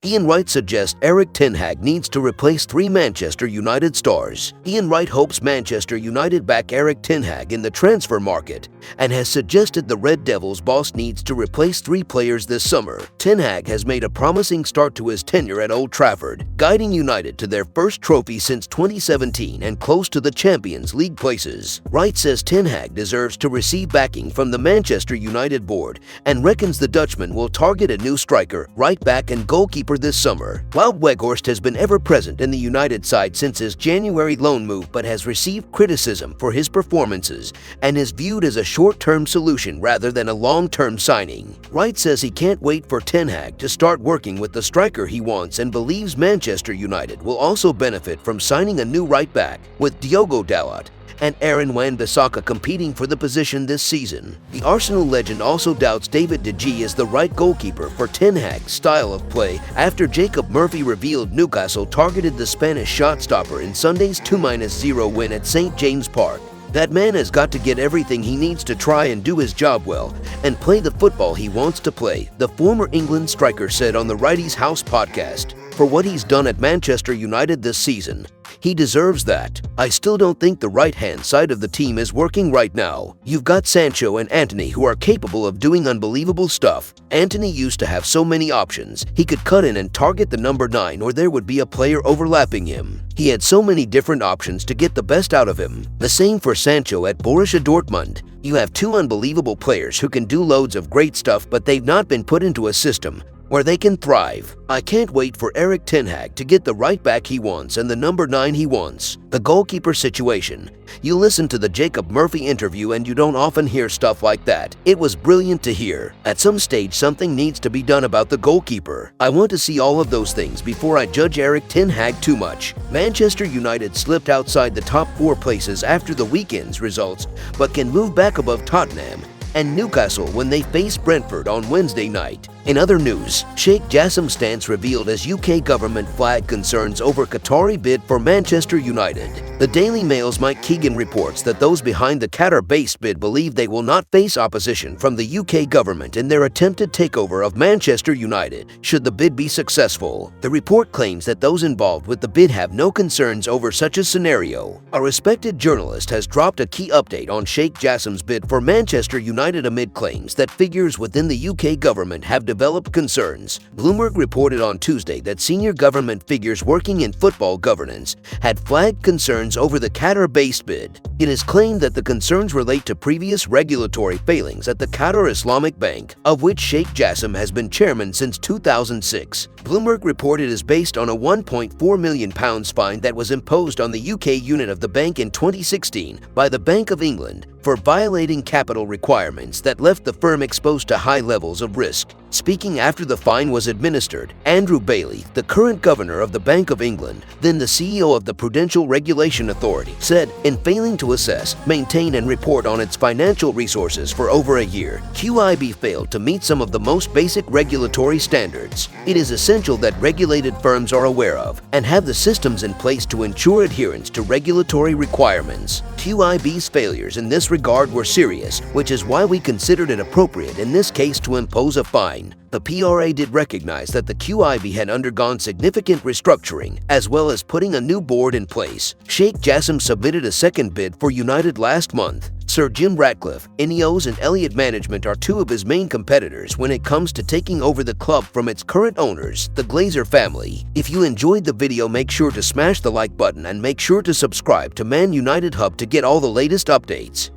Wright suggests Erik Ten Hag needs to replace 3 Manchester United stars. Wright hopes Manchester United back Erik Ten Hag in the transfer market and has suggested the Red Devils boss needs to replace 3 players this summer. Ten Hag has made a promising start to his tenure at Old Trafford, guiding United to their first trophy since 2017 and close to the Champions League places. Wright says Ten Hag deserves to receive backing from the Manchester United board and reckons the Dutchman will target a new striker, right back and goalkeeper this summer. Wout Weghorst has been ever present in the United side since his January loan move but has received criticism for his performances and is viewed as a short-term solution rather than a long-term signing. Wright says he can't wait for Ten Hag to start working with the striker he wants and believes Manchester United will also benefit from signing a new right back, with Diogo Dalot and Aaron Wan-Bissaka competing for the position this season. The Arsenal legend also doubts David De Gea is the right goalkeeper for Ten Hag's style of play after Jacob Murphy revealed Newcastle targeted the Spanish shot-stopper in Sunday's 2-0 win at St. James Park. That man has got to get everything he needs to try and do his job well and play the football he wants to play, the former England striker said on the Wright's House podcast. For what he's done at Manchester United this season, he deserves that. I still don't think the right-hand side of the team is working right now. You've got Sancho and Antony who are capable of doing unbelievable stuff. Antony used to have so many options. He could cut in and target the number 9 or there would be a player overlapping him. He had so many different options to get the best out of him. The same for Sancho at Borussia Dortmund. You have 2 unbelievable players who can do loads of great stuff, but they've not been put into a system where they can thrive. I can't wait for Erik Ten Hag to get the right back he wants and the number 9 he wants. The goalkeeper situation. You listen to the Jacob Murphy interview and you don't often hear stuff like that. It was brilliant to hear. At some stage something needs to be done about the goalkeeper. I want to see all of those things before I judge Erik Ten Hag too much. Manchester United slipped outside the top 4 places after the weekend's results, but can move back above Tottenham and Newcastle when they face Brentford on Wednesday night. In other news, Sheikh Jassim's stance revealed as UK government flagged concerns over Qatari bid for Manchester United. The Daily Mail's Mike Keegan reports that those behind the Qatar-based bid believe they will not face opposition from the UK government in their attempted takeover of Manchester United should the bid be successful. The report claims that those involved with the bid have no concerns over such a scenario. A respected journalist has dropped a key update on Sheikh Jassim's bid for Manchester United amid claims that figures within the UK government have developed concerns. Bloomberg reported on Tuesday that senior government figures working in football governance had flagged concerns over the Qatar-based bid. It is claimed that the concerns relate to previous regulatory failings at the Qatar Islamic Bank, of which Sheikh Jassim has been chairman since 2006. Bloomberg reported is based on a £1.4 million fine that was imposed on the UK unit of the bank in 2016 by the Bank of England for violating capital requirements that left the firm exposed to high levels of risk. Speaking after the fine was administered, Andrew Bailey, the current governor of the Bank of England, then the CEO of the Prudential Regulation Authority, said, in failing to assess, maintain and report on its financial resources for over a year, QIB failed to meet some of the most basic regulatory standards. It is essential that regulated firms are aware of and have the systems in place to ensure adherence to regulatory requirements. QIB's failures in this regard were serious, which is why we considered it appropriate in this case to impose a fine. The PRA did recognize that the QIB had undergone significant restructuring, as well as putting a new board in place. Sheikh Jassim submitted a second bid for United last month. Sir Jim Ratcliffe, Ineos and Elliott Management are 2 of his main competitors when it comes to taking over the club from its current owners, the Glazer family. If you enjoyed the video, make sure to smash the like button and make sure to subscribe to Man United Hub to get all the latest updates.